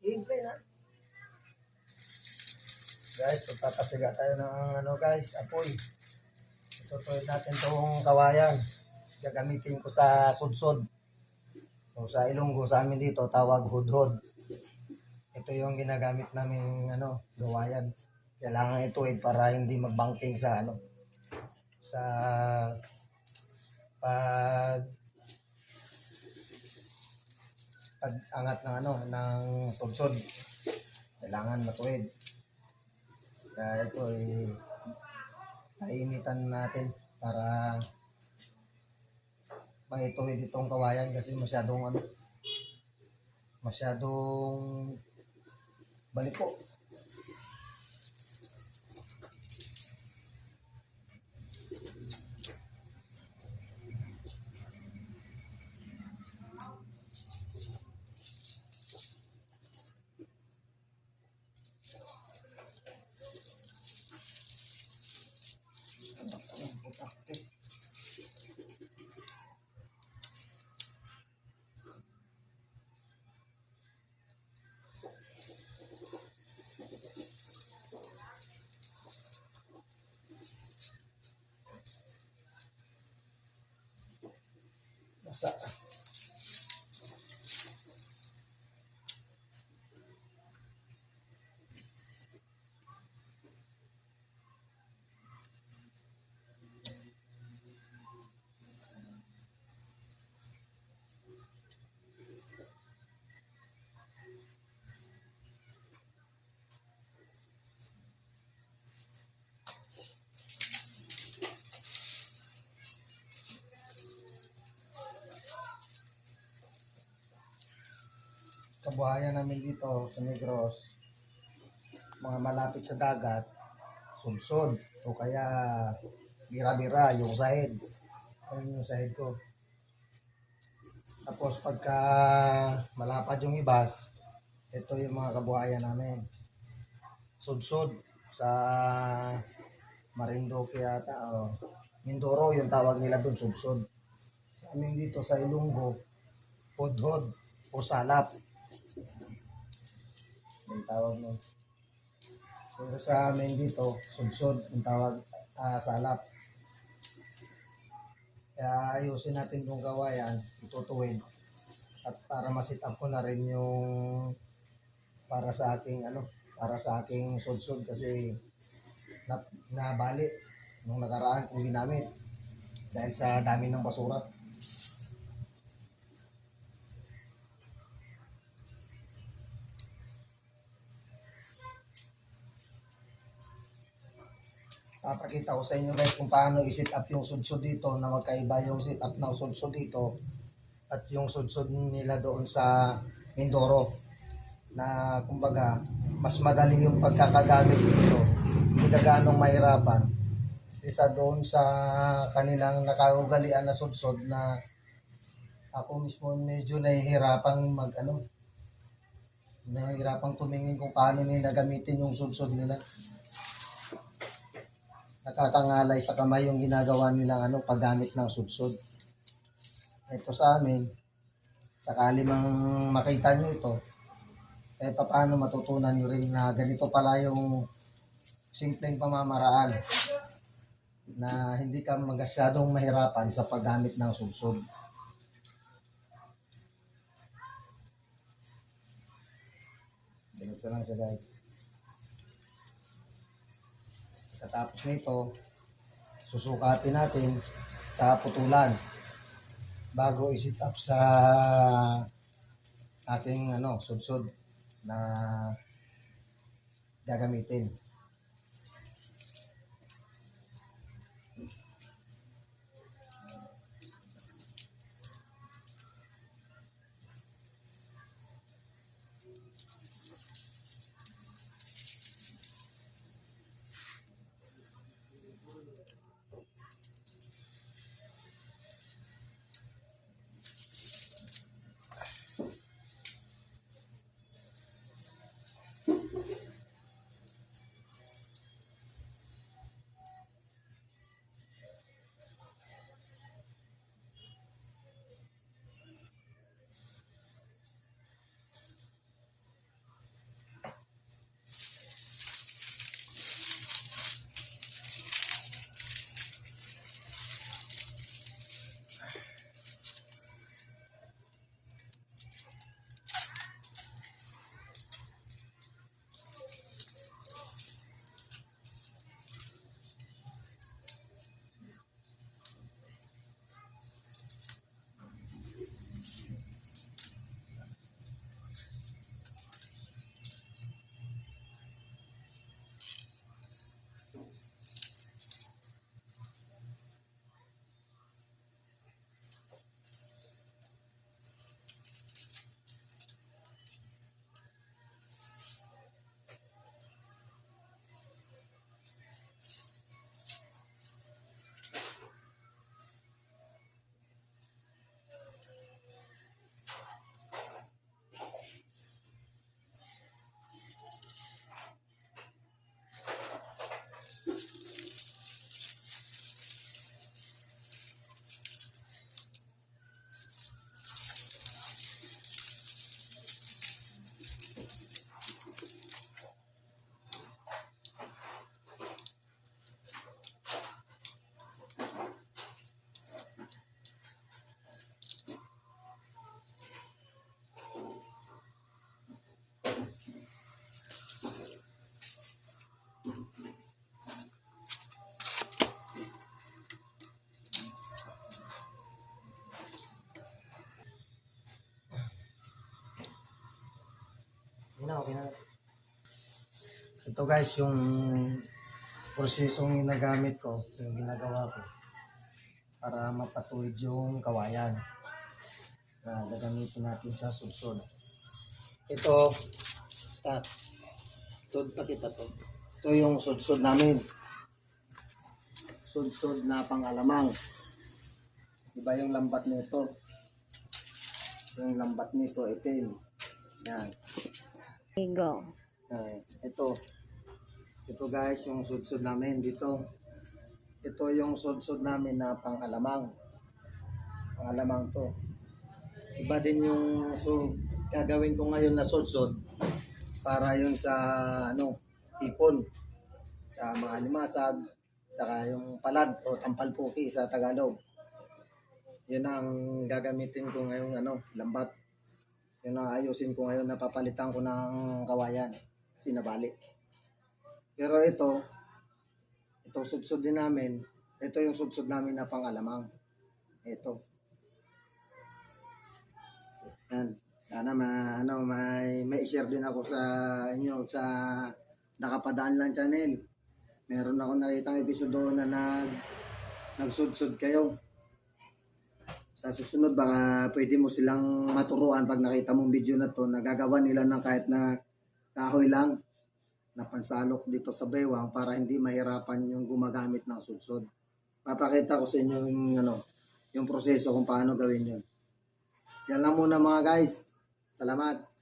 Gameplay na. Guys, pagpapasiga tayo ng guys, apoy. Itutuloy natin itong kawayan. Gagamitin ko sa sudsod. O sa Ilonggo, sa amin dito, tawag hudhod. Ito yung ginagamit namin gawayan. Kailangan ituwid para hindi magbangking sa sa pag pag-angat ng ng sudsod. Kailangan matuwid. Kaya ito ay painitan natin para maituwid itong kawayan kasi masyadong baliko. Basa. Kabuhayan namin dito sa Negros, mga malapit sa dagat, sudsod o kaya bira-bira yung sahid. Ayun yung sahid ko. Tapos pagka malapad yung ibas, ito yung mga kabuhayan namin. Sudsod sa Marinduque yata o Mindoro yung tawag nila doon, sudsod. Sa amin dito sa Ilonggo, hudhod o salap yung tawag nun. Pero sa amin dito, sudsod yung tawag, salap. Kaya ayusin natin kung kawayan, itutuwid. At para ma-sit up ko na rin yung para sa aking sudsod kasi nabali nung nakaraan kung ginamit dahil sa dami ng basura. Papakita ko sa inyo guys kung paano i-sit up yung sudsod dito na magkaiba yung sit up ng sudsod dito at yung sudsod nila doon sa Mindoro na kumbaga mas madali yung pagkakagamit dito, hindi ka ganong mahirapan isa doon sa kanilang nakaugalian na sudsod na ako mismo medyo nahihirapang tumingin kung paano nila gamitin yung sudsod nila. Nakakangalay sa kamay yung ginagawa nilang paggamit ng sudsod. Ito sa amin, sakali mang makita nyo ito, paano matutunan nyo rin na ganito pala yung simpleng pamamaraan na hindi ka masyadong mahirapan sa paggamit ng sudsod. Ganito lang siya guys. Katapos nito, susukatin natin sa putulan bago i-sit up sa ating sudsod na gagamitin. Okay na. Ito guys, yung prosesong ginagamit ko, yung ginagawa ko para mapatuwid yung kawayan na gagamitin natin sa sudsod. Ito, pakita to. Ito yung sudsod namin. Sudsod na pang-alamang. Iba yung lambat nito. Yung lambat nito, itim. Yan. Go. Ito. Ito guys, yung sudsod namin dito. Ito yung sudsod namin na pang-alamang. Pang-alamang to. Iba din yung gagawin ko ngayon na sudsod para yun sa ipon. Sa mga limasag, saka yung palad o tampalpuki sa Tagalog. Yun ang gagamitin ko ngayong lambat. Yun ang ayusin ko ngayon, napapalitan ko ng kawayan. Kasi nabali. Pero ito sudsod din namin. Ito yung sudsod namin na pang-alamang. Ito. Yan. Sana may share din ako sa inyo sa Nakapadaan Lang channel. Meron ako nakitang episode doon na nagsudsod kayo. Sa susunod, baka pwede mo silang maturuan pag nakita mong video na to, nagagawa nila ng kahit na kahoy lang na pansalok dito sa baywang para hindi mahirapan yung gumagamit ng sudsod. Papakita ko sa inyo yung proseso kung paano gawin yun. Yan lang muna mga guys. Salamat.